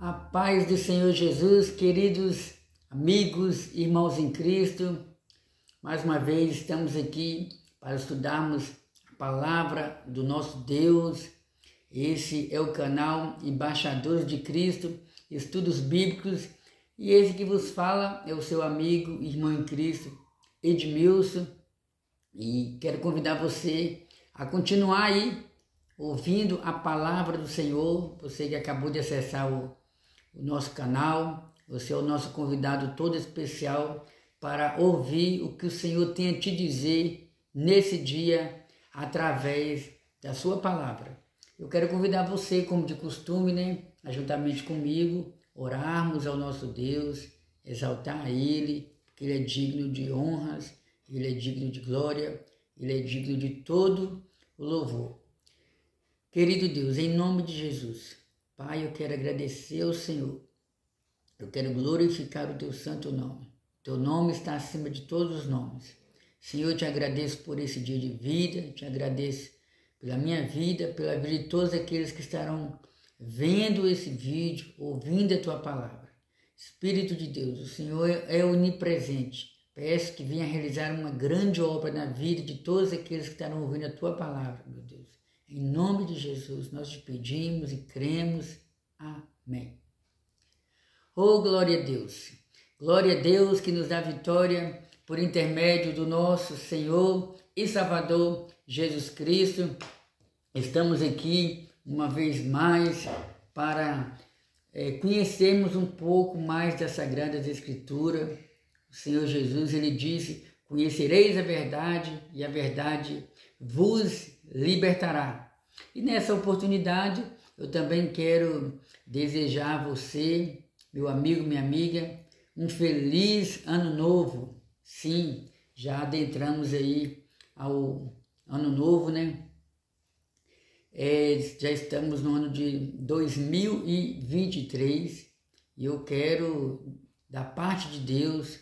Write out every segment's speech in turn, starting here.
A paz do Senhor Jesus, queridos amigos, irmãos em Cristo, mais uma vez estamos aqui para estudarmos a palavra do nosso Deus. Esse é o canal Embaixadores de Cristo, Estudos Bíblicos, e esse que vos fala é o seu amigo, irmão em Cristo, Edmilson, e quero convidar você a continuar aí ouvindo a palavra do Senhor. Você que acabou de acessar o nosso canal, você é o nosso convidado todo especial para ouvir o que o Senhor tem a te dizer nesse dia através da sua palavra. Eu quero convidar você, como de costume, juntamente comigo, orarmos ao nosso Deus, exaltar a Ele, porque Ele é digno de honras, Ele é digno de glória, Ele é digno de todo o louvor. Querido Deus, em nome de Jesus, Pai, eu quero agradecer ao Senhor, eu quero glorificar o Teu santo nome. Teu nome está acima de todos os nomes. Senhor, eu te agradeço por esse dia de vida, te agradeço pela minha vida, pela vida de todos aqueles que estarão vendo esse vídeo, ouvindo a Tua palavra. Espírito de Deus, o Senhor é onipresente. Peço que venha realizar uma grande obra na vida de todos aqueles que estarão ouvindo a Tua palavra, meu Deus. Em nome de Jesus, nós te pedimos e cremos. Amém. Oh, glória a Deus! Glória a Deus que nos dá vitória por intermédio do nosso Senhor e Salvador Jesus Cristo. Estamos aqui uma vez mais para conhecermos um pouco mais das Sagradas Escrituras. O Senhor Jesus, Ele disse: conhecereis a verdade e a verdade vos libertará. E nessa oportunidade eu também quero desejar a você, meu amigo, minha amiga, um feliz ano novo. Sim, já adentramos aí ao ano novo, já estamos no ano de 2023 e eu quero, da parte de Deus,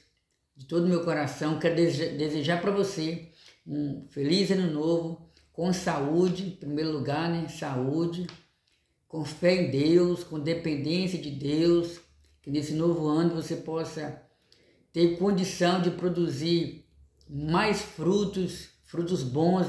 de todo o meu coração, quero desejar para você um feliz ano novo, com saúde, em primeiro lugar, saúde, com fé em Deus, com dependência de Deus, que nesse novo ano você possa ter condição de produzir mais frutos bons,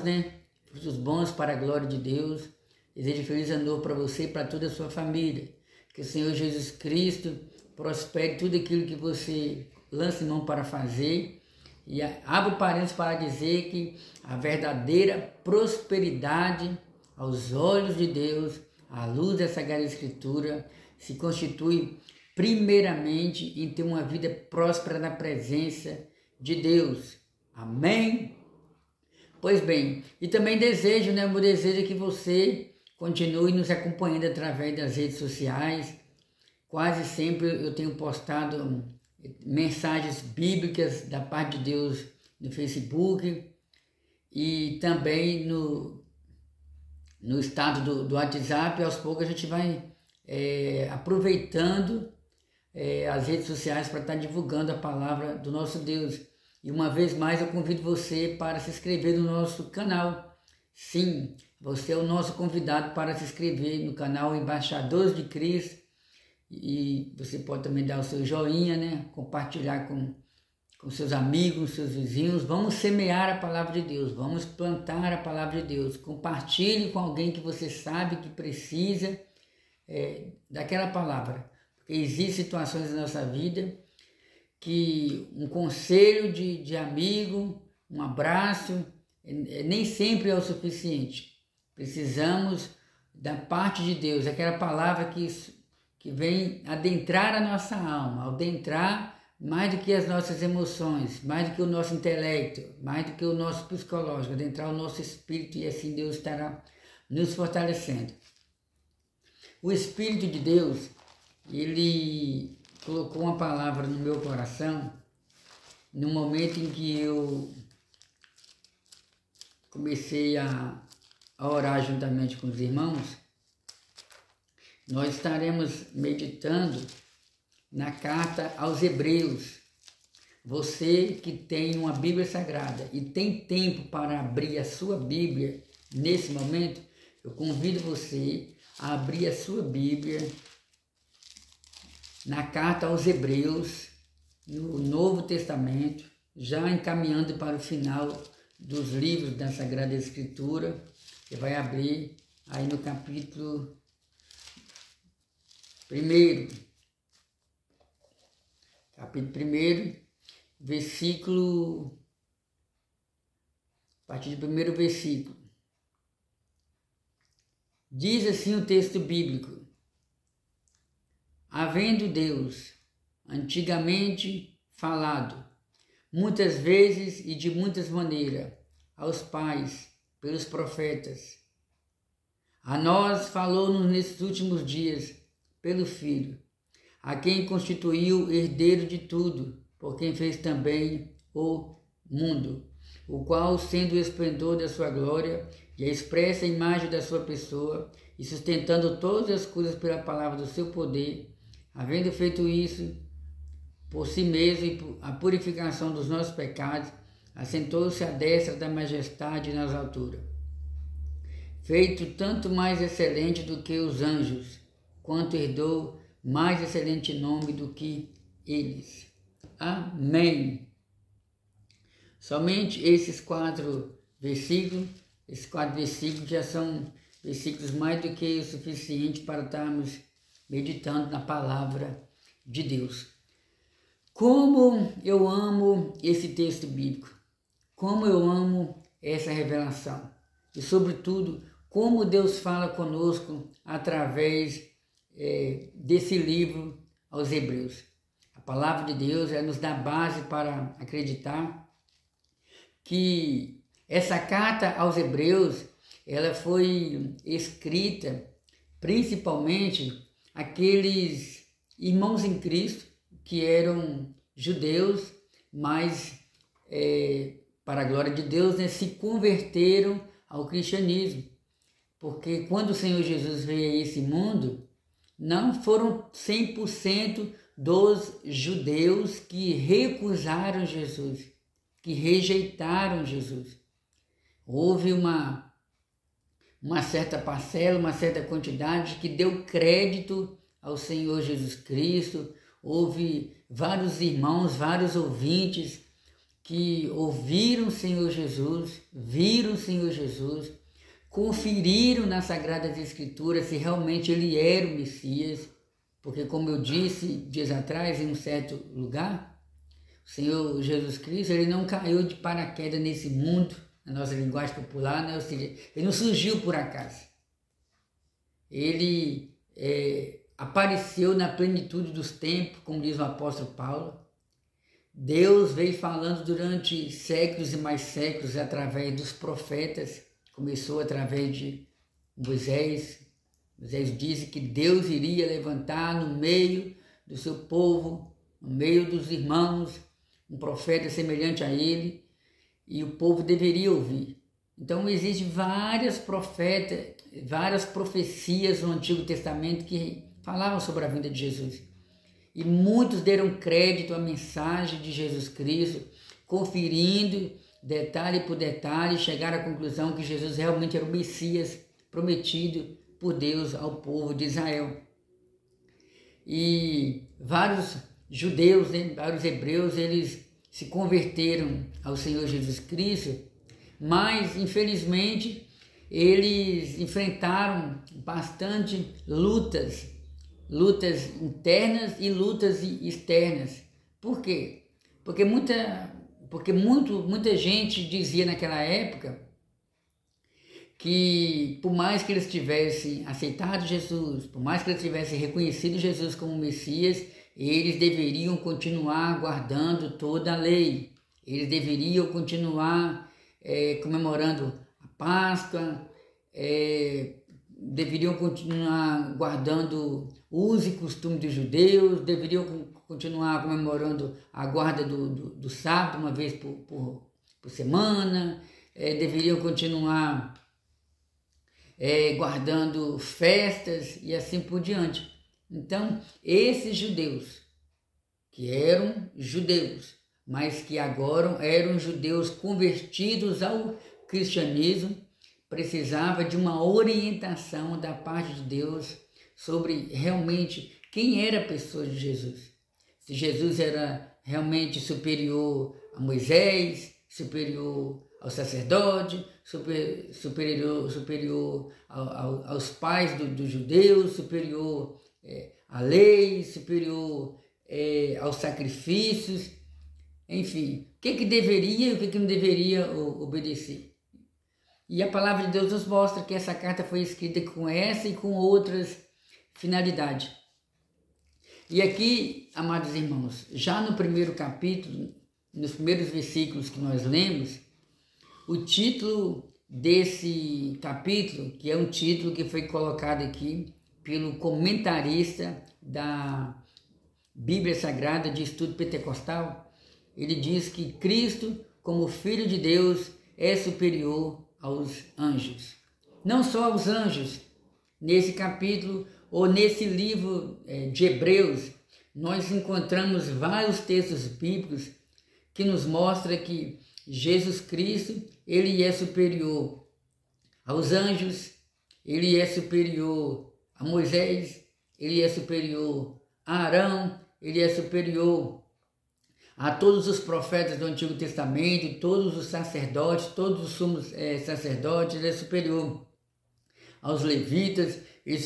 frutos bons para a glória de Deus. Desejo feliz ano novo para você e para toda a sua família. Que o Senhor Jesus Cristo prospere tudo aquilo que você lança mão para fazer. E abro parênteses para dizer que a verdadeira prosperidade aos olhos de Deus, à luz da Sagrada Escritura, se constitui primeiramente em ter uma vida próspera na presença de Deus. Amém? Pois bem, e também desejo, meu desejo é que você continue nos acompanhando através das redes sociais. Quase sempre eu tenho postado mensagens bíblicas da parte de Deus no Facebook e também no estado do WhatsApp. Aos poucos a gente vai aproveitando as redes sociais para estar divulgando a palavra do nosso Deus. E uma vez mais eu convido você para se inscrever no nosso canal. Sim, você é o nosso convidado para se inscrever no canal Embaixadores de Cristo. E você pode também dar o seu joinha, compartilhar com seus amigos, seus vizinhos. Vamos semear a palavra de Deus, vamos plantar a palavra de Deus. Compartilhe com alguém que você sabe que precisa daquela palavra. Porque existem situações na nossa vida que um conselho de amigo, um abraço, nem sempre é o suficiente. Precisamos da parte de Deus, aquela palavra que vem adentrar a nossa alma, adentrar mais do que as nossas emoções, mais do que o nosso intelecto, mais do que o nosso psicológico, adentrar o nosso espírito, e assim Deus estará nos fortalecendo. O Espírito de Deus, Ele colocou uma palavra no meu coração no momento em que eu comecei a orar juntamente com os irmãos. Nós estaremos meditando na carta aos Hebreus. Você que tem uma Bíblia Sagrada e tem tempo para abrir a sua Bíblia nesse momento, eu convido você a abrir a sua Bíblia na carta aos Hebreus, no Novo Testamento, já encaminhando para o final dos livros da Sagrada Escritura. Você vai abrir aí no capítulo 1, versículo, a partir do primeiro versículo. Diz assim o texto bíblico: havendo Deus antigamente falado, muitas vezes e de muitas maneiras, aos pais, pelos profetas, a nós falou-nos nesses últimos dias, pelo Filho, a quem constituiu herdeiro de tudo, por quem fez também o mundo, o qual, sendo o esplendor da sua glória e a expressa imagem da sua pessoa, e sustentando todas as coisas pela palavra do seu poder, havendo feito isso por si mesmo e a purificação dos nossos pecados, assentou-se à destra da majestade nas alturas, feito tanto mais excelente do que os anjos, quanto herdou mais excelente nome do que eles. Amém. Somente esses quatro versículos já são versículos mais do que o suficiente para estarmos meditando na palavra de Deus. Como eu amo esse texto bíblico, como eu amo essa revelação e, sobretudo, como Deus fala conosco através desse livro aos Hebreus. A palavra de Deus nos dá base para acreditar que essa carta aos Hebreus ela foi escrita principalmente aqueles irmãos em Cristo que eram judeus, mas para a glória de Deus, se converteram ao cristianismo. Porque quando o Senhor Jesus veio a esse mundo, não foram 100% dos judeus que recusaram Jesus, que rejeitaram Jesus. Houve uma certa parcela, uma certa quantidade que deu crédito ao Senhor Jesus Cristo. Houve vários irmãos, vários ouvintes que ouviram o Senhor Jesus, viram o Senhor Jesus, conferiram nas Sagradas Escrituras se realmente ele era o Messias, porque, como eu disse dias atrás em um certo lugar, o Senhor Jesus Cristo ele não caiu de paraquedas nesse mundo, na nossa linguagem popular, né? Ou seja, ele não surgiu por acaso. Ele apareceu na plenitude dos tempos, como diz o apóstolo Paulo. Deus veio falando durante séculos e mais séculos através dos profetas. Começou através de Moisés. Moisés disse que Deus iria levantar no meio do seu povo, no meio dos irmãos, um profeta semelhante a ele, e o povo deveria ouvir. Então existem várias profecias no Antigo Testamento que falavam sobre a vinda de Jesus. E muitos deram crédito à mensagem de Jesus Cristo, conferindo detalhe por detalhe, chegaram à conclusão que Jesus realmente era o Messias prometido por Deus ao povo de Israel. E vários judeus, vários hebreus, eles se converteram ao Senhor Jesus Cristo, mas infelizmente eles enfrentaram bastante lutas internas e lutas externas. Por quê? Porque muita gente dizia naquela época que por mais que eles tivessem aceitado Jesus, por mais que eles tivessem reconhecido Jesus como Messias, eles deveriam continuar guardando toda a lei, eles deveriam continuar comemorando a Páscoa, deveriam continuar guardando usos e costumes dos judeus, deveriam continuar comemorando a guarda do sábado uma vez por semana, deveriam continuar guardando festas e assim por diante. Então, esses judeus, que eram judeus, mas que agora eram judeus convertidos ao cristianismo, precisava de uma orientação da parte de Deus sobre realmente quem era a pessoa de Jesus. Se Jesus era realmente superior a Moisés, superior ao sacerdote, superior aos pais dos judeus, superior à lei, superior aos sacrifícios, enfim, o que deveria e o que não deveria obedecer. E a palavra de Deus nos mostra que essa carta foi escrita com essa e com outras finalidades. E aqui, amados irmãos, já no primeiro capítulo, nos primeiros versículos que nós lemos, o título desse capítulo, que é um título que foi colocado aqui pelo comentarista da Bíblia Sagrada de Estudo Pentecostal, ele diz que Cristo, como Filho de Deus, é superior aos anjos. Não só aos anjos, nesse capítulo ou nesse livro de Hebreus, nós encontramos vários textos bíblicos que nos mostram que Jesus Cristo, ele é superior aos anjos, ele é superior a Moisés, ele é superior a Arão, ele é superior a todos os profetas do Antigo Testamento, todos os sacerdotes, todos os sumos sacerdotes, ele é superior aos levitas, ele é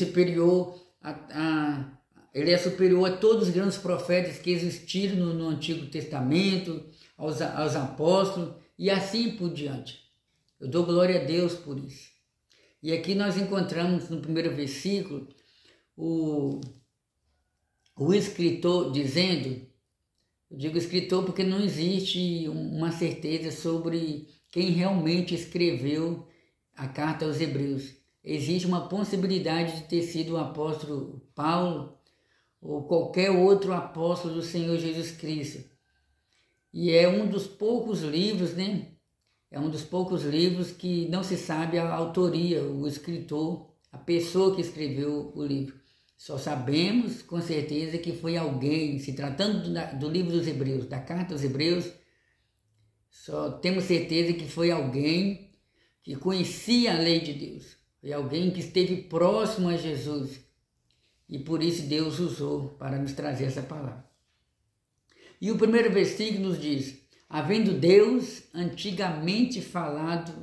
superior a todos os grandes profetas que existiram no Antigo Testamento, aos apóstolos e assim por diante. Eu dou glória a Deus por isso. E aqui nós encontramos no primeiro versículo o escritor dizendo, eu digo escritor porque não existe uma certeza sobre quem realmente escreveu a carta aos Hebreus. Existe uma possibilidade de ter sido o apóstolo Paulo ou qualquer outro apóstolo do Senhor Jesus Cristo. E é um dos poucos livros, né? É um dos poucos livros que não se sabe a autoria, o escritor, a pessoa que escreveu o livro. Só sabemos com certeza que foi alguém, se tratando do livro dos Hebreus, da carta aos Hebreus, só temos certeza que foi alguém que conhecia a lei de Deus. Foi alguém que esteve próximo a Jesus. E por isso Deus usou para nos trazer essa palavra. E o primeiro versículo nos diz: havendo Deus antigamente falado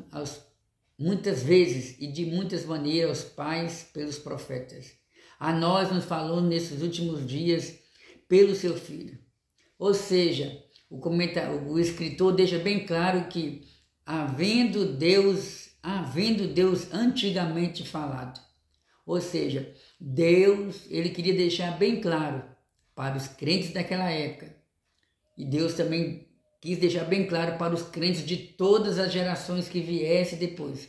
muitas vezes e de muitas maneiras aos pais pelos profetas, a nós nos falou nesses últimos dias pelo seu Filho. Ou seja, o escritor deixa bem claro que havendo Deus antigamente falado. Ou seja, Deus, ele queria deixar bem claro para os crentes daquela época, e Deus também quis deixar bem claro para os crentes de todas as gerações que viessem depois,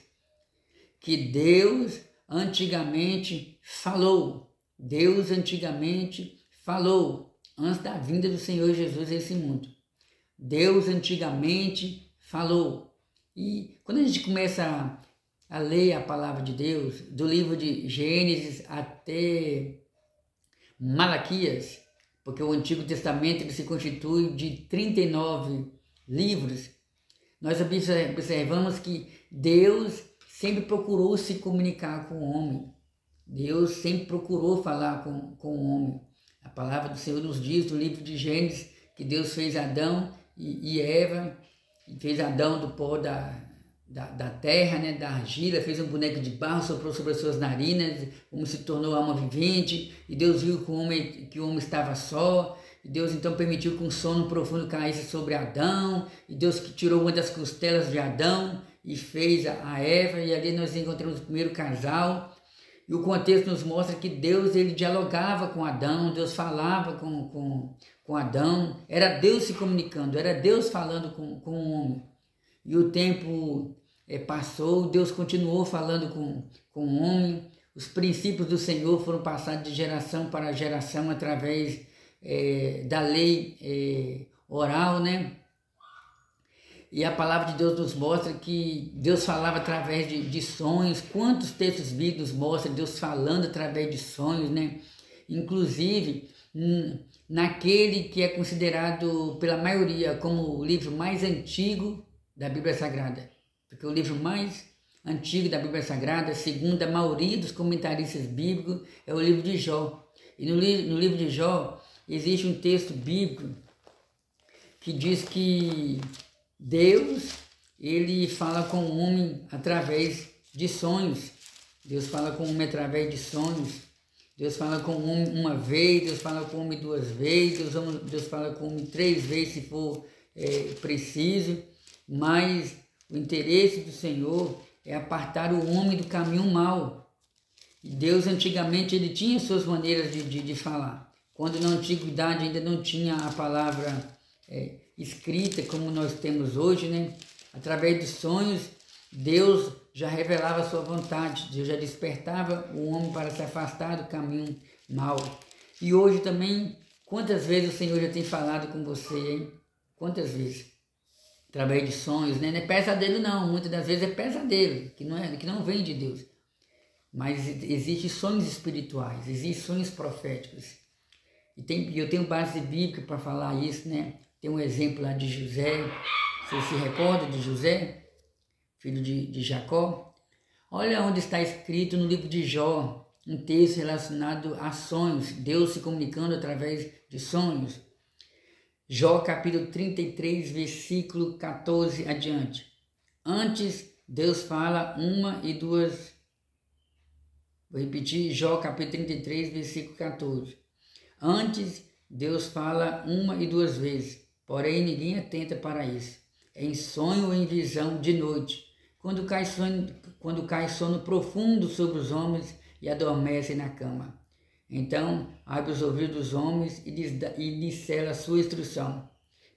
que Deus antigamente falou. Deus antigamente falou antes da vinda do Senhor Jesus a esse mundo. Deus antigamente falou. E quando a gente começa a ler a palavra de Deus, do livro de Gênesis até Malaquias, porque o Antigo Testamento ele se constitui de 39 livros, nós observamos que Deus sempre procurou se comunicar com o homem. Deus sempre procurou falar com o homem. A palavra do Senhor nos diz, no livro de Gênesis, que Deus fez Adão e Eva, e fez Adão do pó da terra, né, da argila, fez um boneco de barro, soprou sobre as suas narinas, o homem se tornou alma vivente, e Deus viu que o homem estava só, e Deus então permitiu que um sono profundo caísse sobre Adão, e Deus tirou uma das costelas de Adão e fez a Eva, e ali nós encontramos o primeiro casal. E o contexto nos mostra que Deus ele dialogava com Adão, Deus falava com Adão, era Deus se comunicando, era Deus falando com o homem. E o tempo passou, Deus continuou falando com o homem, os princípios do Senhor foram passados de geração para geração através da lei oral, né? E a palavra de Deus nos mostra que Deus falava através de sonhos. Quantos textos bíblicos mostram Deus falando através de sonhos, né? Inclusive, naquele que é considerado pela maioria como o livro mais antigo da Bíblia Sagrada. Porque o livro mais antigo da Bíblia Sagrada, segundo a maioria dos comentaristas bíblicos, é o livro de Jó. E no livro de Jó existe um texto bíblico que diz que Deus, ele fala com o homem através de sonhos. Deus fala com o homem através de sonhos. Deus fala com o homem uma vez, Deus fala com o homem duas vezes, Deus fala com o homem 3 vezes se for preciso. Mas o interesse do Senhor é apartar o homem do caminho mau. E Deus antigamente ele tinha suas maneiras de falar. Quando na antiguidade ainda não tinha a palavra escrita como nós temos hoje, né? Através dos sonhos, Deus já revelava a sua vontade, Deus já despertava o homem para se afastar do caminho mau. E hoje também, quantas vezes o Senhor já tem falado com você, hein? Quantas vezes? Através de sonhos, né? Não é pesadelo não, muitas das vezes é pesadelo, que não vem de Deus. Mas existem sonhos espirituais, existem sonhos proféticos. E eu tenho base bíblica para falar isso, né? Tem um exemplo lá de José, você se recorda de José, filho de Jacó? Olha onde está escrito no livro de Jó, um texto relacionado a sonhos, Deus se comunicando através de sonhos. Jó capítulo 33, versículo 14 adiante. Antes, Deus fala uma e duas. Vou repetir, Jó capítulo 33, versículo 14. Antes, Deus fala uma e duas vezes, porém ninguém atenta para isso. Em sonho ou em visão de noite, quando cai sono profundo sobre os homens e adormecem na cama. Então abre os ouvidos dos homens e lhes cela a sua instrução,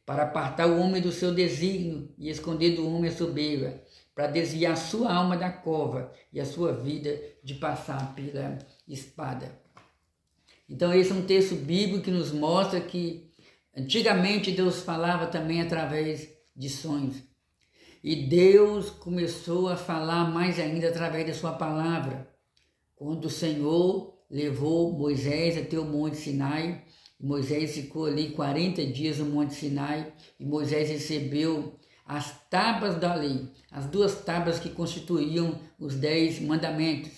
para apartar o homem do seu desígnio e esconder do homem a soberba, para desviar a sua alma da cova e a sua vida de passar pela espada. Então esse é um texto bíblico que nos mostra que antigamente Deus falava também através de sonhos. E Deus começou a falar mais ainda através da sua palavra. Quando o Senhor levou Moisés até o Monte Sinai, Moisés ficou ali 40 dias no Monte Sinai, e Moisés recebeu as tábuas da lei, as 2 tábuas que constituíam os 10 mandamentos.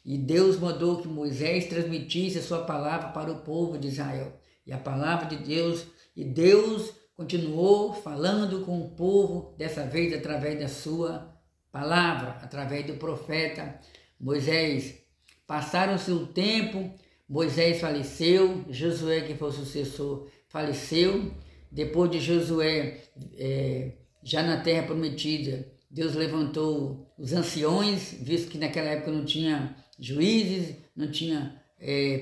E Deus mandou que Moisés transmitisse a sua palavra para o povo de Israel. E a palavra de Deus, e Deus continuou falando com o povo, dessa vez através da sua palavra, através do profeta Moisés. Passaram-se o tempo, Moisés faleceu, Josué, que foi o sucessor, faleceu. Depois de Josué, já na terra prometida, Deus levantou os anciões, visto que naquela época não tinha juízes, não tinha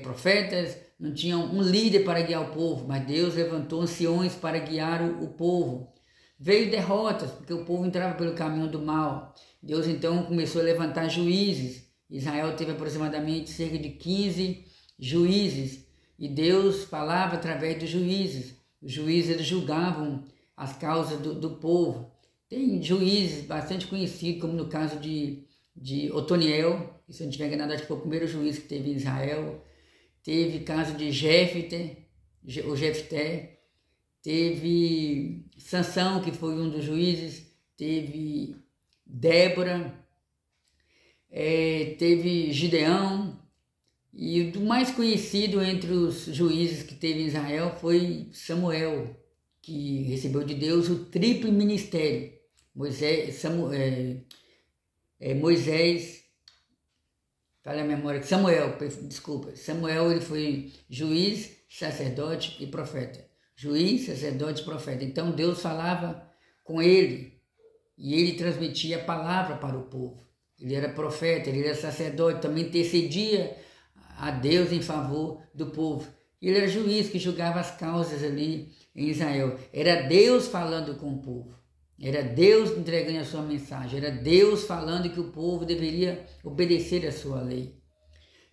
profetas, não tinha um líder para guiar o povo, mas Deus levantou anciões para guiar o povo. Veio derrotas, porque o povo entrava pelo caminho do mal. Deus então começou a levantar juízes. Israel teve aproximadamente cerca de 15 juízes, e Deus falava através dos juízes. Os juízes eles julgavam as causas do povo. Tem juízes bastante conhecidos, como no caso de Otoniel, se eu não estiver enganado, acho que foi o primeiro juiz que teve em Israel. Teve caso de Jefté, teve Sansão, que foi um dos juízes, teve Débora, teve Gideão, e o mais conhecido entre os juízes que teve em Israel foi Samuel, que recebeu de Deus o triplo ministério. Samuel ele foi juiz, sacerdote e profeta. Juiz, sacerdote e profeta. Então Deus falava com ele e ele transmitia a palavra para o povo. Ele era profeta, ele era sacerdote, também intercedia a Deus em favor do povo. Ele era juiz que julgava as causas ali em Israel. Era Deus falando com o povo. Era Deus entregando a sua mensagem. Era Deus falando que o povo deveria obedecer a sua lei.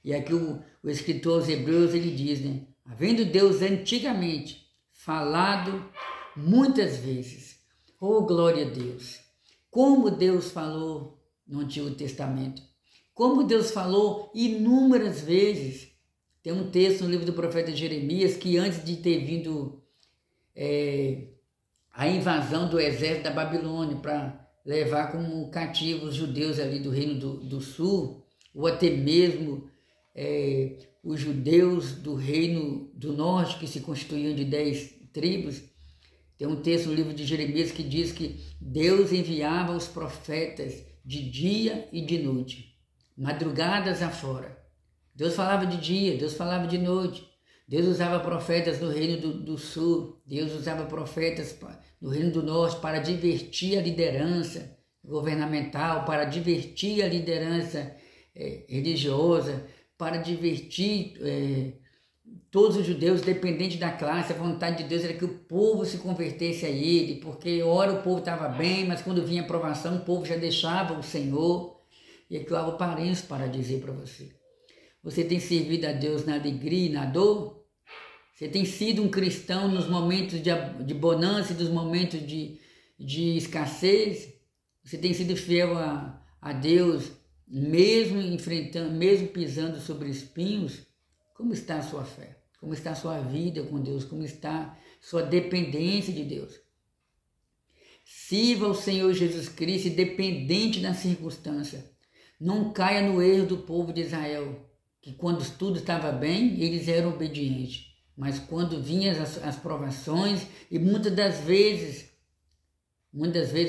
E aqui o escritor aos Hebreus ele diz, né? Havendo Deus antigamente falado muitas vezes. Oh, glória a Deus! Como Deus falou no Antigo Testamento. Como Deus falou inúmeras vezes. Tem um texto no livro do profeta Jeremias que antes de ter vindo a invasão do exército da Babilônia para levar como cativos os judeus ali do Reino do Sul, ou até mesmo os judeus do reino do norte, que se constituíam de 10 tribos. Tem um texto no livro de Jeremias que diz que Deus enviava os profetas de dia e de noite, madrugadas afora. Deus falava de dia, Deus falava de noite. Deus usava profetas no reino do sul, Deus usava profetas no reino do norte para advertir a liderança governamental, para advertir a liderança religiosa, para advertir todos os judeus, dependente da classe. A vontade de Deus era que o povo se convertesse a ele, porque ora o povo estava bem, mas quando vinha a provação, o povo já deixava o Senhor. E aqui eu hago parênteses para dizer para você. Você tem servido a Deus na alegria e na dor? Você tem sido um cristão nos momentos de bonança e nos momentos de escassez? Você tem sido fiel a Deus, mesmo enfrentando, mesmo pisando sobre espinhos? Como está a sua fé? Como está a sua vida com Deus? Como está a sua dependência de Deus? Sirva ao Senhor Jesus Cristo, independente da circunstância. Não caia no erro do povo de Israel, que quando tudo estava bem, eles eram obedientes. Mas quando vinham as provações, e muitas das vezes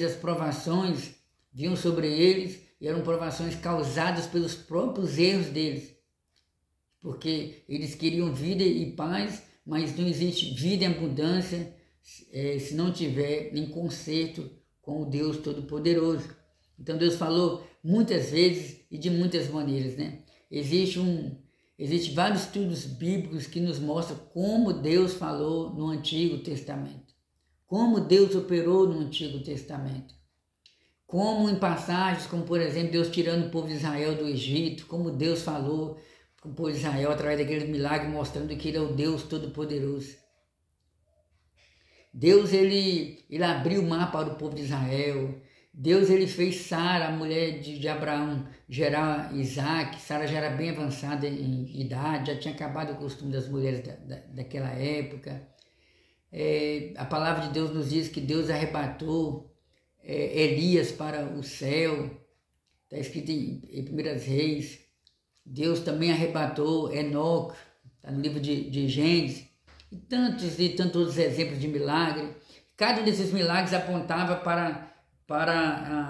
as provações vinham sobre eles, e eram provações causadas pelos próprios erros deles. Porque eles queriam vida e paz, mas não existe vida em abundância se não tiver em conserto com o Deus Todo-Poderoso. Então Deus falou muitas vezes e de muitas maneiras, né? Existem vários estudos bíblicos que nos mostram como Deus falou no Antigo Testamento, como Deus operou no Antigo Testamento, como em passagens, como por exemplo Deus tirando o povo de Israel do Egito, como Deus falou com o povo de Israel através daquele milagre, mostrando que Ele é o Deus Todo-Poderoso. Deus ele abriu o mar para o povo de Israel. Deus ele fez Sara, a mulher de Abraão, gerar Isaac. Sara já era bem avançada em idade, já tinha acabado o costume das mulheres daquela época. A palavra de Deus nos diz que Deus arrebatou Elias para o céu. Está escrito em 1 Reis. Deus também arrebatou Enoque, está no livro de Gênesis. E tantos outros exemplos de milagre. Cada um desses milagres apontava para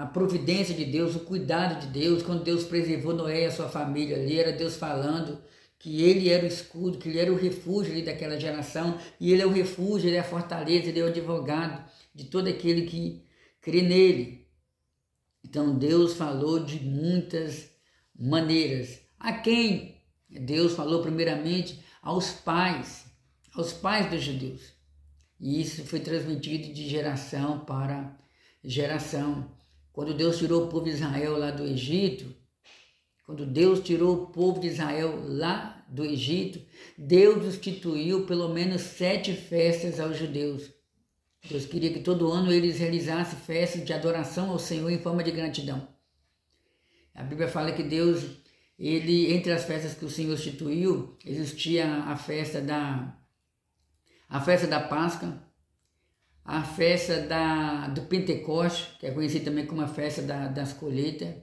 a providência de Deus, o cuidado de Deus. Quando Deus preservou Noé e a sua família ali, era Deus falando que Ele era o escudo, que Ele era o refúgio ali daquela geração, e Ele é o refúgio, Ele é a fortaleza, Ele é o advogado de todo aquele que crê nele. Então Deus falou de muitas maneiras. A quem? Deus falou primeiramente aos pais dos judeus. E isso foi transmitido de geração para geração. Quando Deus tirou o povo de Israel lá do Egito, Deus instituiu pelo menos 7 festas aos judeus. Deus queria que todo ano eles realizassem festas de adoração ao Senhor em forma de gratidão. A Bíblia fala que Deus, entre as festas que o Senhor instituiu, existia a festa da Páscoa, a festa do Pentecoste, que é conhecida também como a festa das colheitas,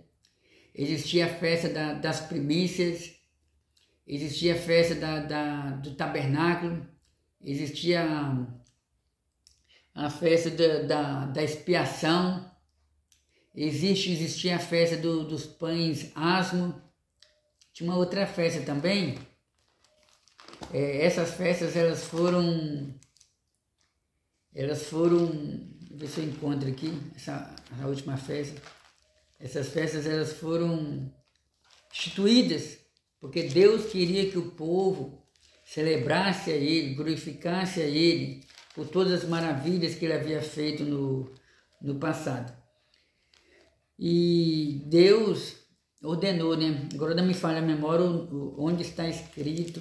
existia a festa das primícias, existia a festa do tabernáculo, existia a festa da expiação, existia a festa dos pães asmos. Tinha uma outra festa também. Essas festas elas foram, deixa eu ver se eu encontro aqui, a última festa. Essas festas elas foram instituídas porque Deus queria que o povo celebrasse a Ele, glorificasse a Ele por todas as maravilhas que Ele havia feito no passado. E Deus ordenou, né? Agora não me falha a memória onde está escrito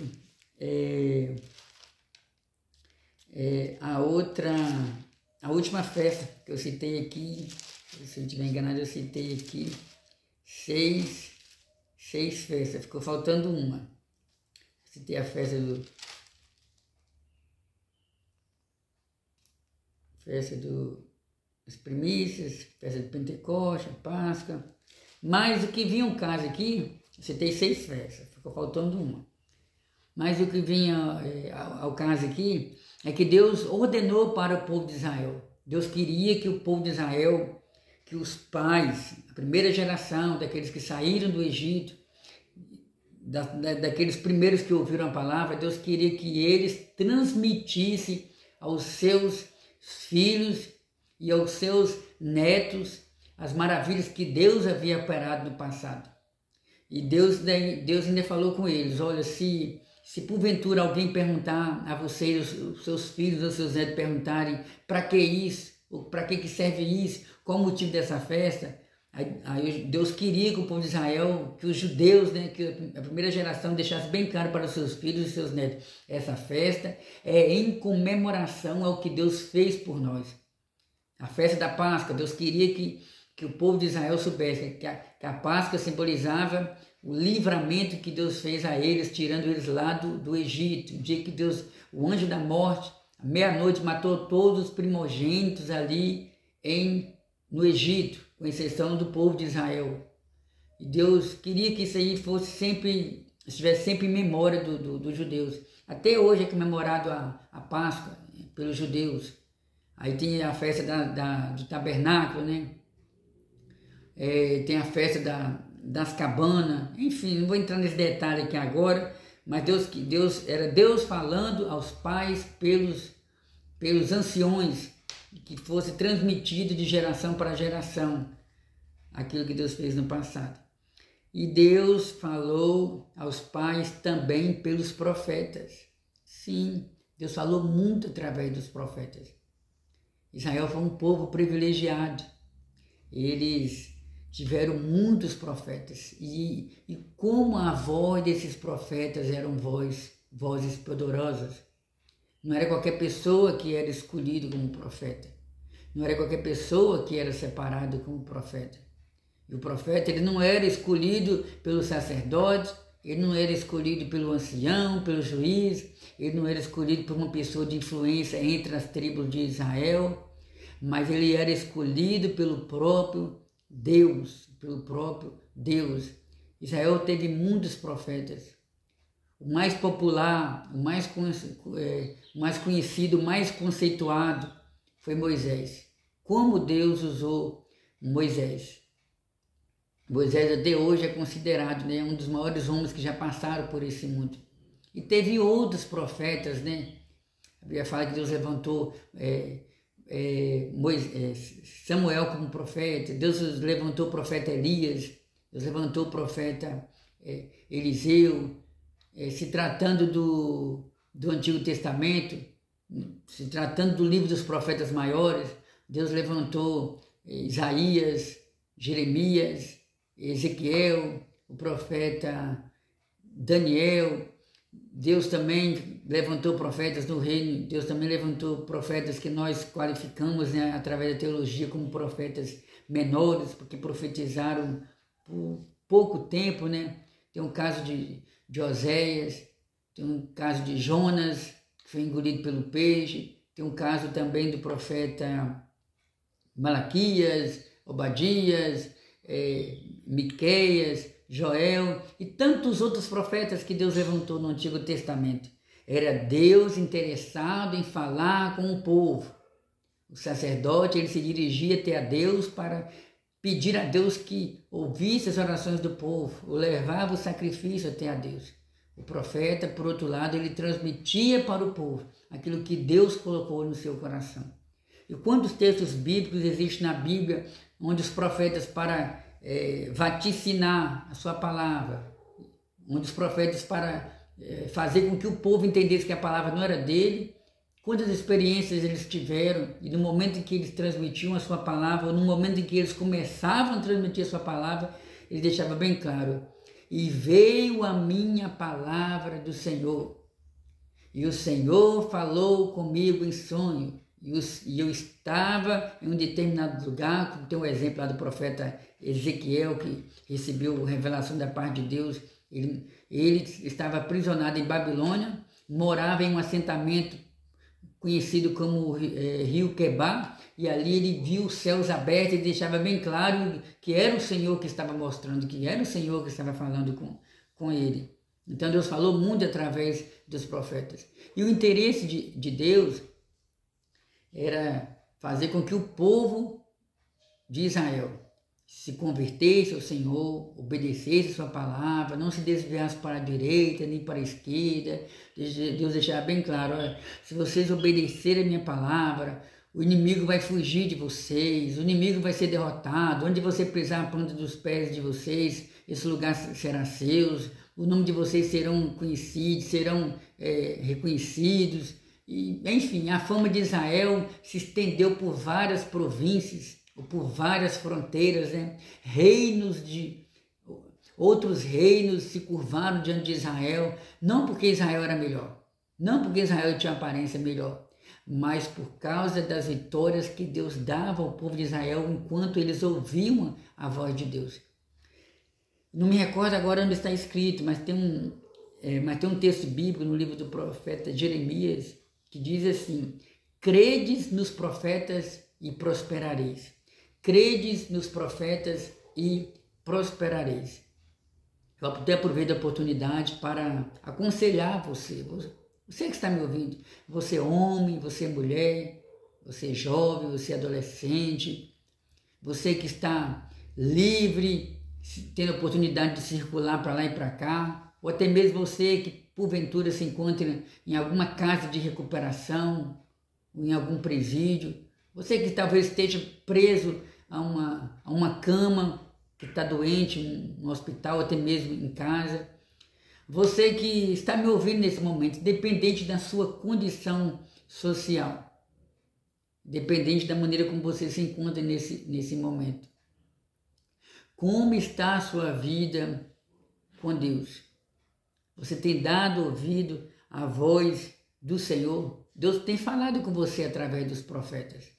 a última festa que eu citei aqui. Se eu não estiver enganado, eu citei aqui 6 festas, ficou faltando uma. Citei a festa das primícias, festa do Pentecoste, Páscoa. Mas o que vinha um caso aqui, eu citei 6 festas, ficou faltando uma. Mas o que vinha ao caso aqui é que Deus ordenou para o povo de Israel. Deus queria que o povo de Israel, que os pais, a primeira geração daqueles que saíram do Egito, daqueles primeiros que ouviram a palavra, Deus queria que eles transmitissem aos seus filhos e aos seus netos as maravilhas que Deus havia operado no passado. E Deus ainda falou com eles: olha, se porventura alguém perguntar a vocês, os seus filhos ou seus netos perguntarem para que isso, ou para que serve isso, qual o motivo dessa festa, aí Deus queria que o povo de Israel, que os judeus, né, que a primeira geração deixasse bem claro para os seus filhos e seus netos: essa festa é em comemoração ao que Deus fez por nós. A festa da Páscoa, Deus queria que o povo de Israel soubesse que a Páscoa simbolizava o livramento que Deus fez a eles, tirando eles lá do Egito. O dia que o anjo da morte, à meia-noite, matou todos os primogênitos ali no Egito, com exceção do povo de Israel. E Deus queria que isso aí estivesse sempre em memória dos judeus. Até hoje é comemorado a Páscoa pelos judeus. Aí tem a festa do tabernáculo, né? Tem a festa das cabanas, enfim, não vou entrar nesse detalhe aqui agora, mas era Deus falando aos pais pelos anciões, que fosse transmitido de geração para geração aquilo que Deus fez no passado. E Deus falou aos pais também pelos profetas. Sim, Deus falou muito através dos profetas. Israel foi um povo privilegiado. Eles tiveram muitos profetas, e como a voz desses profetas eram vozes poderosas. Não era qualquer pessoa que era escolhido como profeta, não era qualquer pessoa que era separado como profeta. E o profeta, ele não era escolhido pelo sacerdote, ele não era escolhido pelo ancião, pelo juiz, ele não era escolhido por uma pessoa de influência entre as tribos de Israel, mas ele era escolhido pelo próprio Deus, Israel teve muitos profetas. O mais popular, o mais conhecido, o mais conceituado foi Moisés. Como Deus usou Moisés. Moisés até hoje é considerado, né, um dos maiores homens que já passaram por esse mundo. E teve outros profetas, né? A Bíblia fala que Deus levantou Samuel como profeta, Deus levantou o profeta Elias, Deus levantou o profeta Eliseu. Se tratando do Antigo Testamento, se tratando do livro dos profetas maiores, Deus levantou Isaías, Jeremias, Ezequiel, o profeta Daniel. Deus também levantou profetas no reino, Deus também levantou profetas que nós qualificamos, né, através da teologia como profetas menores, porque profetizaram por pouco tempo, né? Tem um caso de Oséias, tem um caso de Jonas, que foi engolido pelo peixe, tem um caso também do profeta Malaquias, Obadias, Miqueias, Joel e tantos outros profetas que Deus levantou no Antigo Testamento. Era Deus interessado em falar com o povo. O sacerdote, ele se dirigia até a Deus para pedir a Deus que ouvisse as orações do povo, ou levava o sacrifício até a Deus. O profeta, por outro lado, ele transmitia para o povo aquilo que Deus colocou no seu coração. E quantos textos bíblicos existem na Bíblia onde os profetas, para vaticinar a sua palavra, onde os profetas, para fazer com que o povo entendesse que a palavra não era dele, quantas experiências eles tiveram, e no momento em que eles transmitiam a sua palavra, ou no momento em que eles começavam a transmitir a sua palavra, eles deixavam bem claro: e veio a minha palavra do Senhor, e o Senhor falou comigo em sonho, e eu estava em um determinado lugar, como tem um exemplo lá do profeta Ezequiel, que recebeu revelação da parte de Deus. Ele estava aprisionado em Babilônia, morava em um assentamento conhecido como Rio Quebar, e ali ele viu os céus abertos e deixava bem claro que era o Senhor que estava mostrando, que era o Senhor que estava falando com ele. Então Deus falou muito através dos profetas. E o interesse de Deus era fazer com que o povo de Israel se convertesse ao Senhor, obedecesse a sua palavra, não se desviasse para a direita nem para a esquerda. Deus deixava bem claro, olha, se vocês obedecerem a minha palavra, o inimigo vai fugir de vocês, o inimigo vai ser derrotado, onde você pisar a planta dos pés de vocês, esse lugar será seu, o nome de vocês serão conhecidos, serão reconhecidos. E, enfim, a fama de Israel se estendeu por várias províncias, por várias fronteiras, né? Outros reinos se curvaram diante de Israel, não porque Israel era melhor, não porque Israel tinha aparência melhor, mas por causa das vitórias que Deus dava ao povo de Israel enquanto eles ouviam a voz de Deus. Não me recordo agora onde está escrito, mas tem um texto bíblico no livro do profeta Jeremias que diz assim: credes nos profetas e prosperareis. Credes nos profetas e prosperareis. Eu até aproveito a oportunidade para aconselhar você que está me ouvindo, você é homem, você é mulher, você é jovem, você é adolescente, você que está livre, tendo a oportunidade de circular para lá e para cá, ou até mesmo você que porventura se encontra em alguma casa de recuperação, ou em algum presídio, você que talvez esteja preso a uma cama, que está doente, no hospital, ou até mesmo em casa. Você que está me ouvindo nesse momento, independente da sua condição social, independente da maneira como você se encontra nesse momento. Como está a sua vida com Deus? Você tem dado ouvido à voz do Senhor? Deus tem falado com você através dos profetas.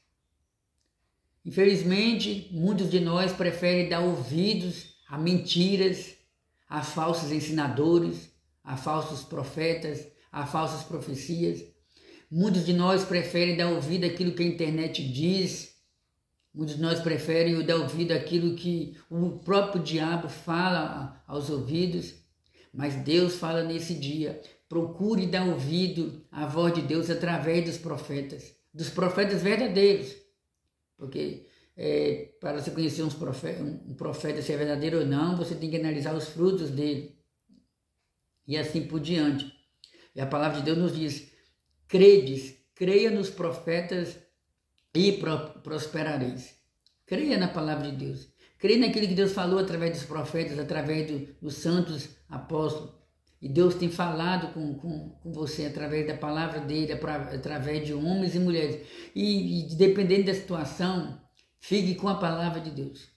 Infelizmente, muitos de nós preferem dar ouvidos a mentiras, a falsos ensinadores, a falsos profetas, a falsas profecias. Muitos de nós preferem dar ouvido àquilo que a internet diz. Muitos de nós preferem dar ouvido àquilo que o próprio diabo fala aos ouvidos. Mas Deus fala nesse dia: procure dar ouvido à voz de Deus através dos profetas verdadeiros. Porque para você conhecer um profeta, se é verdadeiro ou não, você tem que analisar os frutos dele. E assim por diante. E a palavra de Deus nos diz: creia nos profetas e prosperareis. Creia na palavra de Deus. Creia naquilo que Deus falou através dos profetas, através dos santos apóstolos. E Deus tem falado com você através da palavra dele, através de homens e mulheres. E dependendo da situação, fique com a palavra de Deus.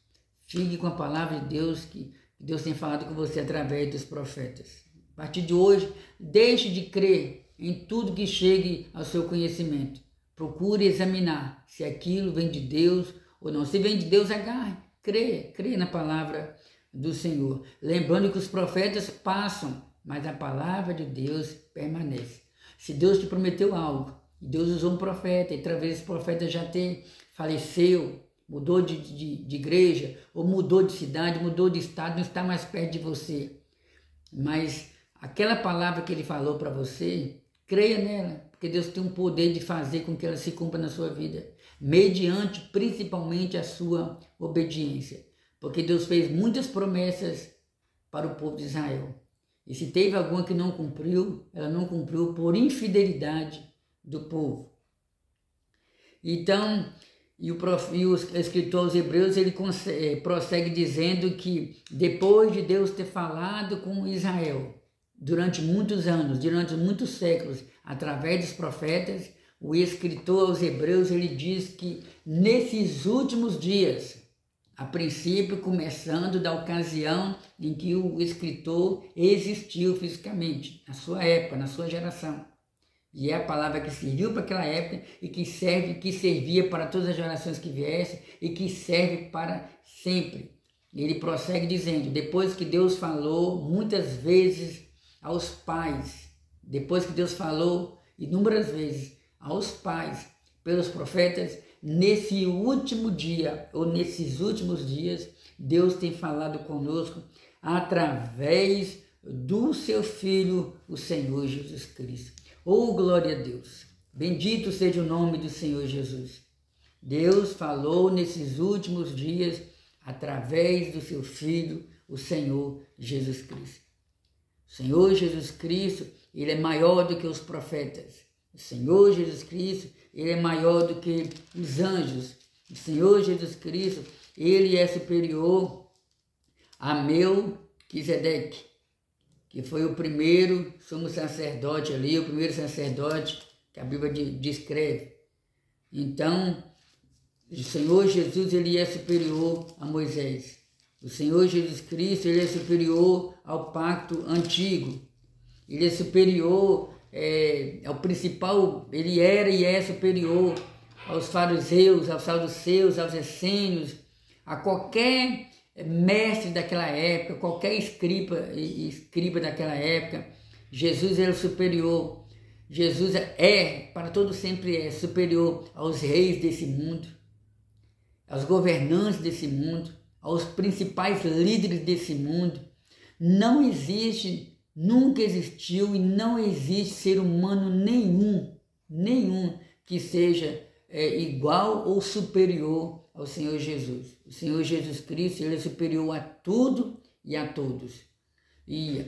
Fique com a palavra de Deus, que Deus tem falado com você através dos profetas. A partir de hoje, deixe de crer em tudo que chegue ao seu conhecimento. Procure examinar se aquilo vem de Deus ou não. Se vem de Deus, agarre. Creia na palavra do Senhor. Lembrando que os profetas passam, mas a palavra de Deus permanece. Se Deus te prometeu algo, e Deus usou um profeta, e talvez esse profeta já faleceu, mudou de igreja, ou mudou de cidade, mudou de estado, não está mais perto de você. Mas aquela palavra que ele falou para você, creia nela, porque Deus tem um poder de fazer com que ela se cumpra na sua vida, mediante principalmente a sua obediência. Porque Deus fez muitas promessas para o povo de Israel. E se teve alguma que não cumpriu, ela não cumpriu por infidelidade do povo. Então, o escritor aos Hebreus, ele prossegue dizendo que depois de Deus ter falado com Israel durante muitos anos, durante muitos séculos, através dos profetas, o escritor aos Hebreus, ele diz que nesses últimos dias, a princípio começando da ocasião em que o escritor existiu fisicamente, na sua época, na sua geração. E é a palavra que serviu para aquela época e que servia para todas as gerações que viessem e que serve para sempre. Ele prossegue dizendo: depois que Deus falou muitas vezes aos pais, depois que Deus falou inúmeras vezes aos pais pelos profetas, nesse último dia, ou nesses últimos dias, Deus tem falado conosco através do seu Filho, o Senhor Jesus Cristo. Oh, glória a Deus! Bendito seja o nome do Senhor Jesus. Deus falou nesses últimos dias através do seu Filho, o Senhor Jesus Cristo. O Senhor Jesus Cristo, Ele é maior do que os profetas. O Senhor Jesus Cristo, Ele é maior do que os anjos. O Senhor Jesus Cristo, Ele é superior a Melquisedeque, que foi o primeiro sumo sacerdote ali, o primeiro sacerdote que a Bíblia descreve. Então, o Senhor Jesus, Ele é superior a Moisés. O Senhor Jesus Cristo, Ele é superior ao pacto antigo. Ele é superior ao principal, Ele era e é superior aos fariseus, aos saduceus, aos essênios, a qualquer mestre daquela época, qualquer escriba daquela época. Jesus era superior. Jesus para todo sempre superior aos reis desse mundo, aos governantes desse mundo, aos principais líderes desse mundo. Não existe, nunca existiu e não existe ser humano nenhum que seja igual ou superior ao Senhor Jesus. O Senhor Jesus Cristo, Ele é superior a tudo e a todos. E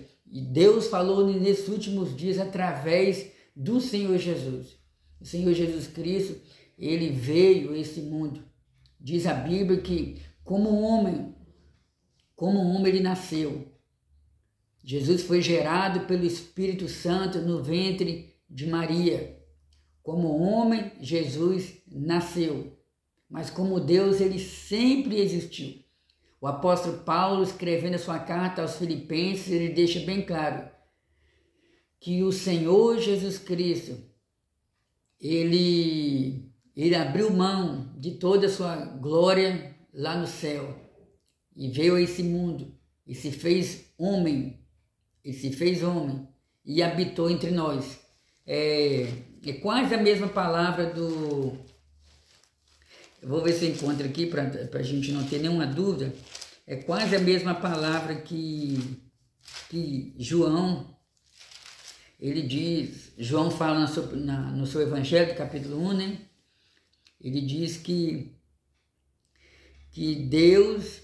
Deus falou nesses últimos dias através do Senhor Jesus. O Senhor Jesus Cristo, Ele veio a esse mundo. Diz a Bíblia que como homem Ele nasceu. Jesus foi gerado pelo Espírito Santo no ventre de Maria. Como homem, Jesus nasceu. Mas como Deus, Ele sempre existiu. O apóstolo Paulo, escrevendo a sua carta aos Filipenses, ele deixa bem claro que o Senhor Jesus Cristo, Ele abriu mão de toda a sua glória lá no céu e veio a esse mundo e se fez homem, e habitou entre nós. É quase a mesma palavra do... Eu vou ver se eu encontro aqui para a gente não ter nenhuma dúvida. É quase a mesma palavra que João, ele diz, João fala no seu Evangelho, capítulo 1, né? Ele diz que Deus,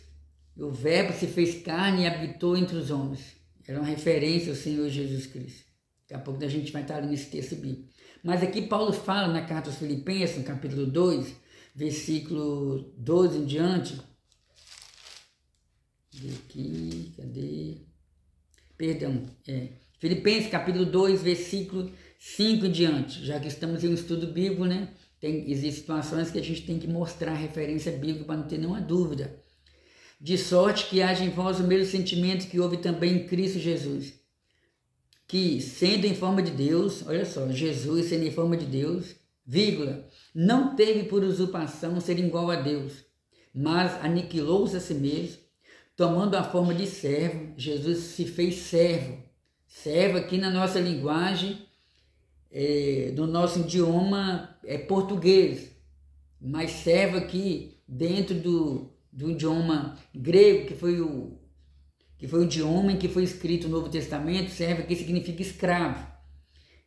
o Verbo se fez carne e habitou entre os homens. Era uma referência ao Senhor Jesus Cristo. Daqui a pouco a gente vai estar ali nesse texto bíblico. Mas aqui Paulo fala na carta aos Filipenses, no capítulo 2, versículo 12 em diante. Aqui, cadê? Perdão. Filipenses, capítulo 2, versículo 5 em diante. Já que estamos em um estudo bíblico, né? Existem situações que a gente tem que mostrar a referência bíblica para não ter nenhuma dúvida. De sorte que haja em vós o mesmo sentimento que houve também em Cristo Jesus, que, sendo em forma de Deus, olha só, Jesus sendo em forma de Deus, não teve por usurpação ser igual a Deus, mas aniquilou-se a si mesmo, tomando a forma de servo. Jesus se fez servo. Servo aqui na nossa linguagem, no nosso idioma é português, mas servo aqui dentro do idioma grego, que foi o idioma em que foi escrito o Novo Testamento. Servo aqui significa escravo.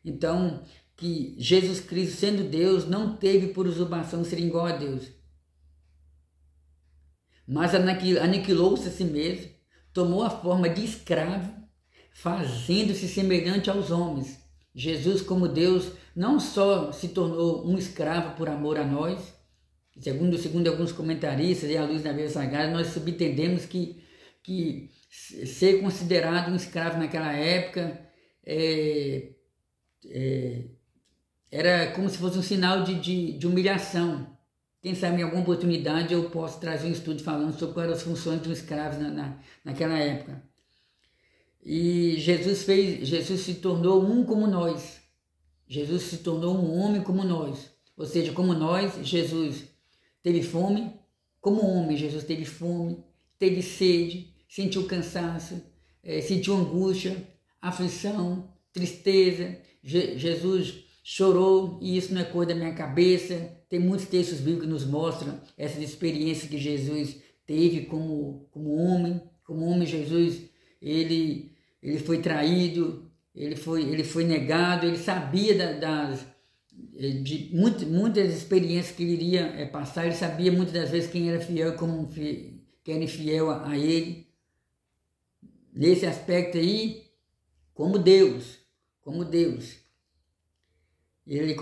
Então, que Jesus Cristo, sendo Deus, não teve por usurpação ser igual a Deus, mas aniquilou-se a si mesmo, tomou a forma de escravo, fazendo-se semelhante aos homens. Jesus, como Deus, não só se tornou um escravo por amor a nós, segundo alguns comentaristas e à luz da Bíblia Sagrada, nós subentendemos que ser considerado um escravo naquela época era como se fosse um sinal de humilhação. Quem sabe em alguma oportunidade eu posso trazer um estudo falando sobre quais eram as funções de um escravo naquela época. E Jesus se tornou um como nós. Jesus se tornou um homem como nós. Ou seja, como nós, Jesus teve fome. Como homem, Jesus teve fome, teve sede, sentiu cansaço, sentiu angústia, aflição, tristeza. Jesus chorou, e isso não é coisa da minha cabeça. Tem muitos textos bíblicos que nos mostram essas experiências que Jesus teve como homem. Como homem, Jesus, ele ele foi traído, ele foi negado, ele sabia de muitas experiências que ele iria passar, ele sabia muitas das vezes quem era fiel e quem era infiel a ele. Nesse aspecto aí, como Deus. Como Deus, ele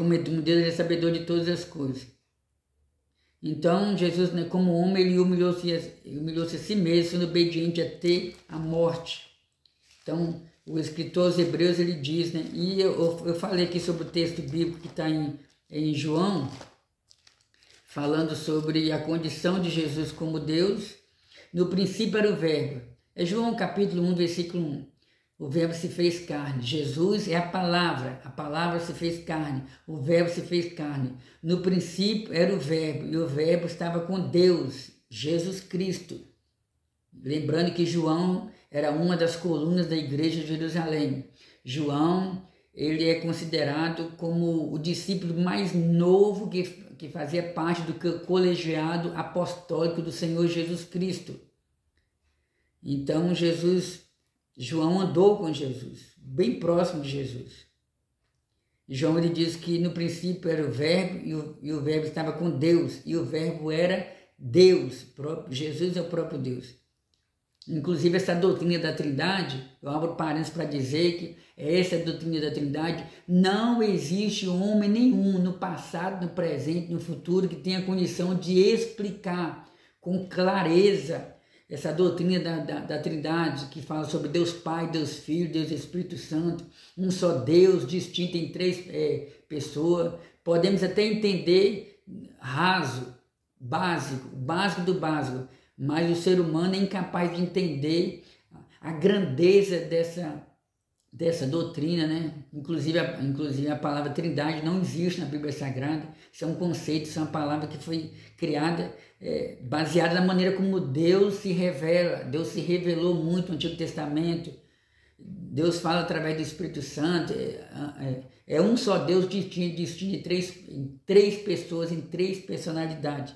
é sabedor de todas as coisas. Então, Jesus, né, como homem, ele humilhou-se a si mesmo, sendo obediente até a morte. Então, o escritor aos Hebreus, ele diz, né, e eu falei aqui sobre o texto bíblico que está em João, falando sobre a condição de Jesus como Deus. No princípio era o Verbo. É João capítulo 1, versículo 1. O Verbo se fez carne. Jesus é a palavra se fez carne, o Verbo se fez carne. No princípio era o Verbo, e o Verbo estava com Deus, Jesus Cristo. Lembrando que João era uma das colunas da igreja de Jerusalém. João, ele é considerado como o discípulo mais novo que fazia parte do colegiado apostólico do Senhor Jesus Cristo. Então, João andou com Jesus, bem próximo de Jesus. João, ele diz que no princípio era o Verbo e o Verbo estava com Deus, e o Verbo era Deus, Jesus é o próprio Deus. Inclusive essa doutrina da Trindade, eu abro parênteses para dizer que essa doutrina da Trindade, não existe homem nenhum no passado, no presente, no futuro que tenha condição de explicar com clareza essa doutrina da Trindade, que fala sobre Deus Pai, Deus Filho, Deus Espírito Santo, um só Deus, distinto em três pessoas. Podemos até entender raso, básico do básico, mas o ser humano é incapaz de entender a grandeza dessa doutrina, né? Inclusive a palavra Trindade não existe na Bíblia Sagrada. Isso é um conceito, isso é uma palavra que foi criada baseada na maneira como Deus se revela. Deus se revelou muito no Antigo Testamento. Deus fala através do Espírito Santo. É um só Deus distinto em três pessoas, em três personalidades.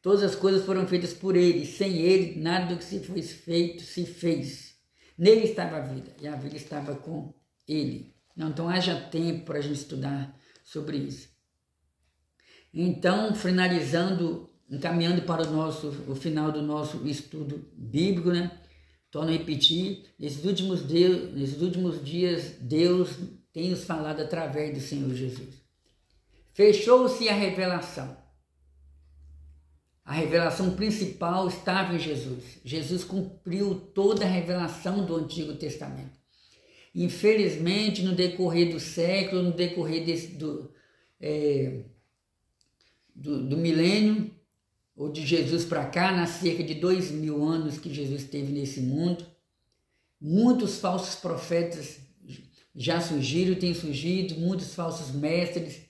Todas as coisas foram feitas por Ele. Sem Ele, nada do que se foi feito se fez. Nele estava a vida, e a vida estava com Ele. Então haja tempo para a gente estudar sobre isso. Então, encaminhando para o final do nosso estudo bíblico, né? Torno a repetir, nesses últimos dias, Deus tem nos falado através do Senhor Jesus. Fechou-se a revelação. A revelação principal estava em Jesus. Jesus cumpriu toda a revelação do Antigo Testamento. Infelizmente, no decorrer do século, no decorrer do milênio, ou de Jesus para cá, nas cerca de 2000 anos que Jesus esteve nesse mundo, muitos falsos profetas já surgiram, têm surgido, muitos falsos mestres,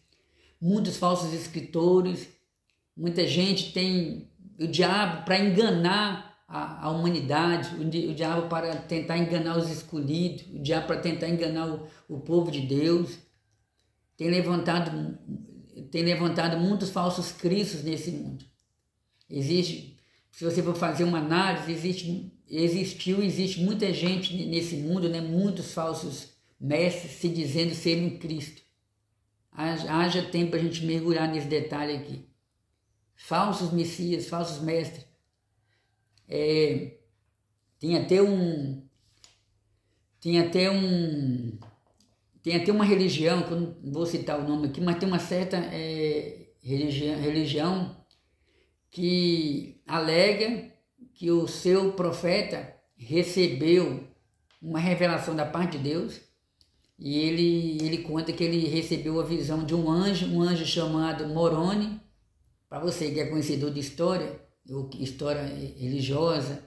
muitos falsos escritores. Muita gente tem o diabo para enganar a humanidade, o diabo para tentar enganar os escolhidos, o diabo para tentar enganar o povo de Deus. Tem levantado muitos falsos cristos nesse mundo. Se você for fazer uma análise, existe muita gente nesse mundo, né? Muitos falsos mestres se dizendo serem Cristo. Haja tempo para a gente mergulhar nesse detalhe aqui. Falsos messias, falsos mestres. Tem até uma religião, que eu não vou citar o nome aqui, mas tem uma certa religião que alega que o seu profeta recebeu uma revelação da parte de Deus, e ele conta que ele recebeu a visão de um anjo chamado Moroni. Para você que é conhecedor de história, ou história religiosa,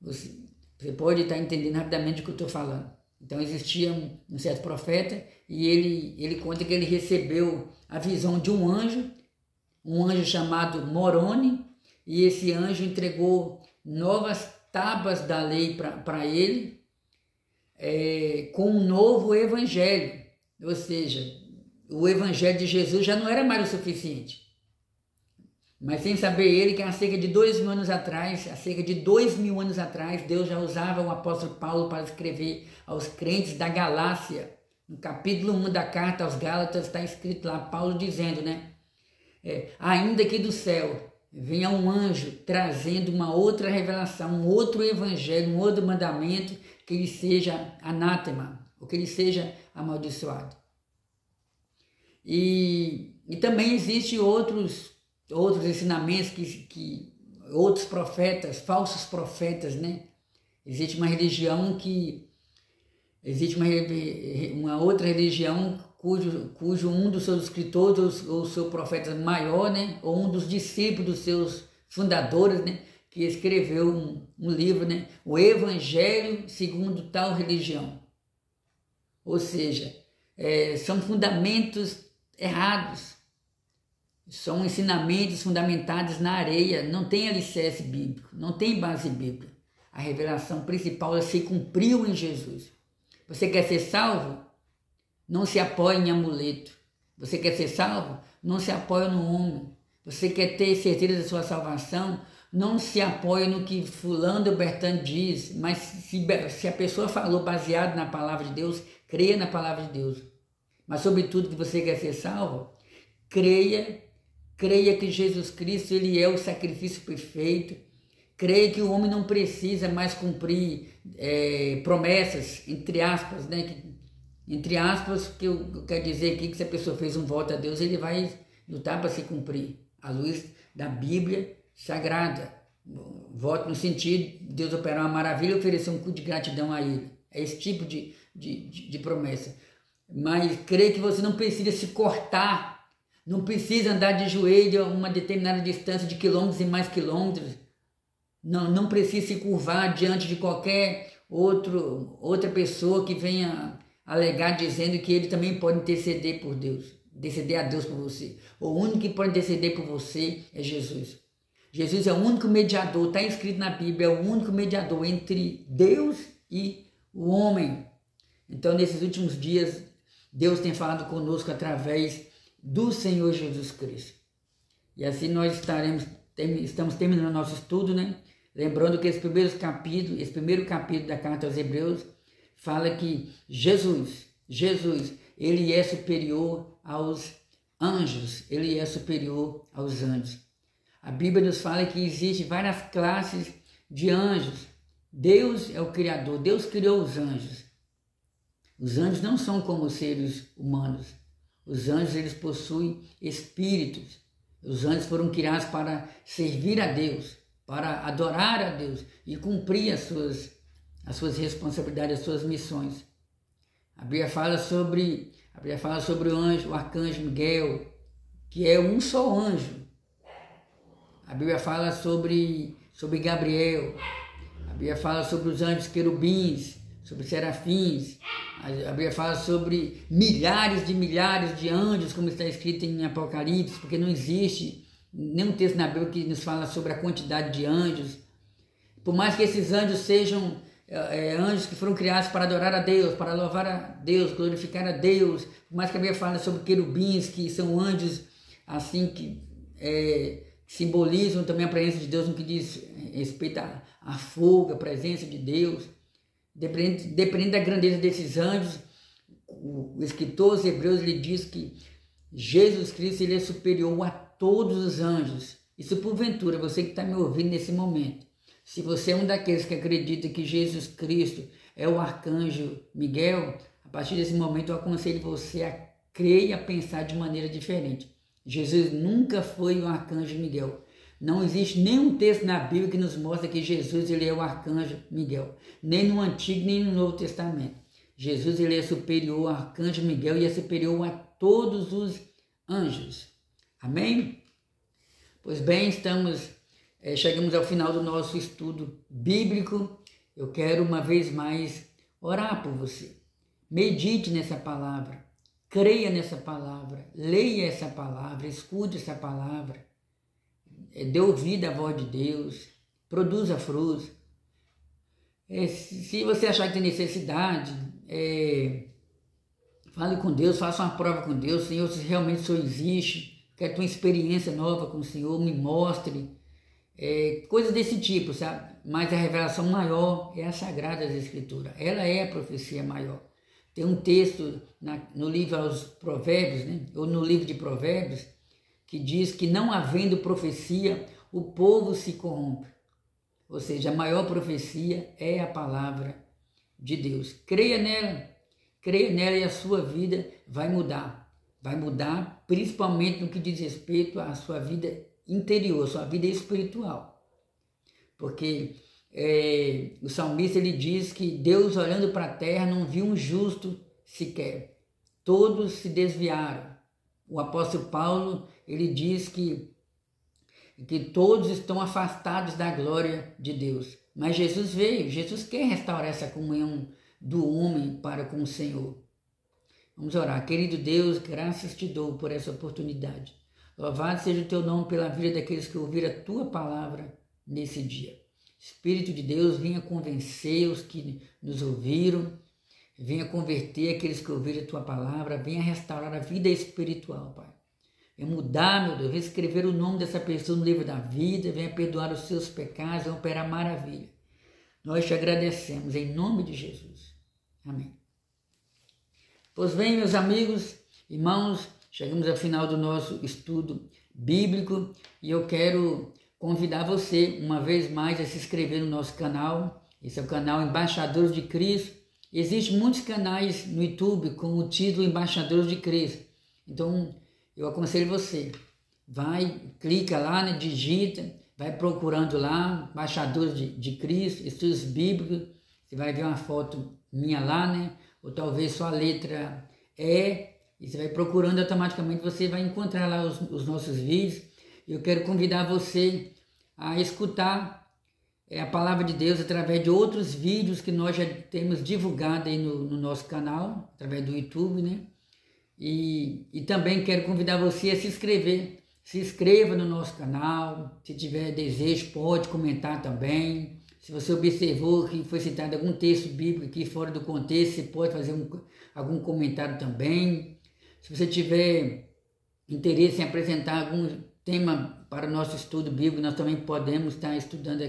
você pode estar entendendo rapidamente o que eu estou falando. Então existia um certo profeta, e ele conta que ele recebeu a visão de um anjo chamado Moroni, e esse anjo entregou novas tábuas da lei para ele, com um novo evangelho. Ou seja, o evangelho de Jesus já não era mais o suficiente. Mas sem saber ele que há cerca de 2.000 anos atrás, Deus já usava o apóstolo Paulo para escrever aos crentes da Galácia. No capítulo 1 da carta aos Gálatas está escrito lá, Paulo dizendo, né? Ainda que do céu venha um anjo trazendo uma outra revelação, um outro evangelho, um outro mandamento, que ele seja anátema, ou que ele seja amaldiçoado. E também existem outros ensinamentos que outros profetas, falsos profetas, né? Existe uma outra religião cujo um dos seus escritores ou seu profeta maior, né? Ou um dos discípulos dos seus fundadores, né? Que escreveu um livro, né? O Evangelho segundo tal religião. Ou seja, são fundamentos errados. São ensinamentos fundamentados na areia, não tem alicerce bíblico, não tem base bíblica. A revelação principal se cumpriu em Jesus. Você quer ser salvo? Não se apoie em amuleto. Você quer ser salvo? Não se apoie no homem. Você quer ter certeza da sua salvação? Não se apoie no que fulano ou Bertano diz, mas se a pessoa falou baseado na palavra de Deus, creia na palavra de Deus. Mas sobretudo que você quer ser salvo, creia que Jesus Cristo ele é o sacrifício perfeito. Creia que o homem não precisa mais cumprir promessas, entre aspas, né? Entre aspas, que eu quero dizer aqui que se a pessoa fez um voto a Deus, ele vai lutar para se cumprir, à luz da Bíblia Sagrada. Voto no sentido de Deus operar uma maravilha e oferecer um culto de gratidão a Ele. É esse tipo de promessa. Mas creia que você não precisa se cortar, não precisa andar de joelho a uma determinada distância de quilômetros e mais quilômetros. Não precisa se curvar diante de qualquer outra pessoa que venha alegar dizendo que ele também pode interceder por Deus, interceder a Deus por você. O único que pode interceder por você é Jesus. Jesus é o único mediador, está escrito na Bíblia, é o único mediador entre Deus e o homem. Então, nesses últimos dias, Deus tem falado conosco através do Senhor Jesus Cristo. E assim nós estamos terminando nosso estudo, né? Lembrando que esse primeiro capítulo da carta aos Hebreus fala que Jesus, ele é superior aos anjos, ele é superior aos anjos. A Bíblia nos fala que existem várias classes de anjos. Deus é o Criador, Deus criou os anjos. Os anjos não são como os seres humanos. Os anjos, eles possuem espíritos. Os anjos foram criados para servir a Deus, para adorar a Deus e cumprir as suas responsabilidades, as suas missões. A Bíblia fala sobre o arcanjo Miguel, que é um só anjo. A Bíblia fala sobre Gabriel. A Bíblia fala sobre os anjos querubins, sobre serafins. A Bíblia fala sobre milhares de anjos, como está escrito em Apocalipse, porque não existe nenhum texto na Bíblia que nos fala sobre a quantidade de anjos. Por mais que esses anjos sejam anjos que foram criados para adorar a Deus, para louvar a Deus, glorificar a Deus, por mais que a Bíblia fala sobre querubins, que são anjos assim que simbolizam também a presença de Deus no que diz respeito a fogo, a presença de Deus. Dependendo da grandeza desses anjos, o escritor aos Hebreus ele diz que Jesus Cristo ele é superior a todos os anjos. E se porventura você que está me ouvindo nesse momento, se você é um daqueles que acredita que Jesus Cristo é o arcanjo Miguel, a partir desse momento eu aconselho você a crer e a pensar de maneira diferente. Jesus nunca foi o arcanjo Miguel. Não existe nenhum texto na Bíblia que nos mostra que Jesus ele é o arcanjo Miguel. Nem no Antigo, nem no Novo Testamento. Jesus ele é superior ao arcanjo Miguel e é superior a todos os anjos. Amém? Pois bem, chegamos ao final do nosso estudo bíblico. Eu quero uma vez mais orar por você. Medite nessa palavra. Creia nessa palavra, leia essa palavra, escute essa palavra, dê ouvido à voz de Deus, produza frutos. Se você achar que tem necessidade, fale com Deus, faça uma prova com Deus, Senhor, se realmente o Senhor existe, quero ter uma experiência nova com o Senhor, me mostre, coisas desse tipo, sabe? Mas a revelação maior é a Sagradas Escrituras, ela é a profecia maior. Tem um texto no livro aos Provérbios, né? Ou no livro de Provérbios, que diz que não havendo profecia, o povo se corrompe. Ou seja, a maior profecia é a palavra de Deus. Creia nela e a sua vida vai mudar. Vai mudar principalmente no que diz respeito à sua vida interior, sua vida espiritual. Porque o salmista ele diz que Deus, olhando para a terra, não viu um justo sequer. Todos se desviaram. O apóstolo Paulo ele diz que todos estão afastados da glória de Deus. Mas Jesus veio, Jesus quer restaurar essa comunhão do homem para com o Senhor. Vamos orar. Querido Deus, graças te dou por essa oportunidade. Louvado seja o teu nome pela vida daqueles que ouviram a tua palavra nesse dia. Espírito de Deus, venha convencer os que nos ouviram, venha converter aqueles que ouviram a tua palavra, venha restaurar a vida espiritual, Pai. Venha mudar, meu Deus, venha escrever o nome dessa pessoa no livro da vida, venha perdoar os seus pecados, venha operar maravilha. Nós te agradecemos em nome de Jesus. Amém. Pois bem, meus amigos, irmãos, chegamos ao final do nosso estudo bíblico e eu quero convidar você, uma vez mais, a se inscrever no nosso canal. Esse é o canal Embaixadores de Cristo. Existem muitos canais no YouTube com o título Embaixadores de Cristo. Então, eu aconselho você, vai, clica lá, né, digita, vai procurando lá, Embaixadores de Cristo, estudos bíblicos, você vai ver uma foto minha lá, né, ou talvez só a letra E, e você vai procurando automaticamente, você vai encontrar lá os nossos vídeos. Eu quero convidar você a escutar a palavra de Deus através de outros vídeos que nós já temos divulgado aí no nosso canal, através do YouTube, né? E também quero convidar você a se inscrever. Se inscreva no nosso canal. Se tiver desejo, pode comentar também. Se você observou que foi citado algum texto bíblico aqui fora do contexto, você pode fazer algum comentário também. Se você tiver interesse em apresentar algum tema para o nosso estudo bíblico, nós também podemos estar estudando,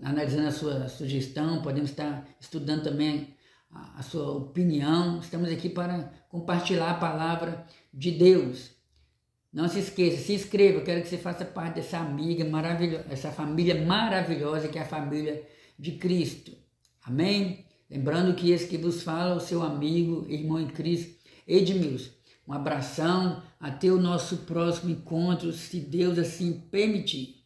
analisando a sua sugestão, podemos estar estudando também a sua opinião. Estamos aqui para compartilhar a palavra de Deus. Não se esqueça, se inscreva, eu quero que você faça parte dessa amiga maravilhosa, essa família maravilhosa que é a família de Cristo. Amém? Lembrando que esse que vos fala é o seu amigo, irmão em Cristo, Edmilson. Um abração, até o nosso próximo encontro, se Deus assim permitir.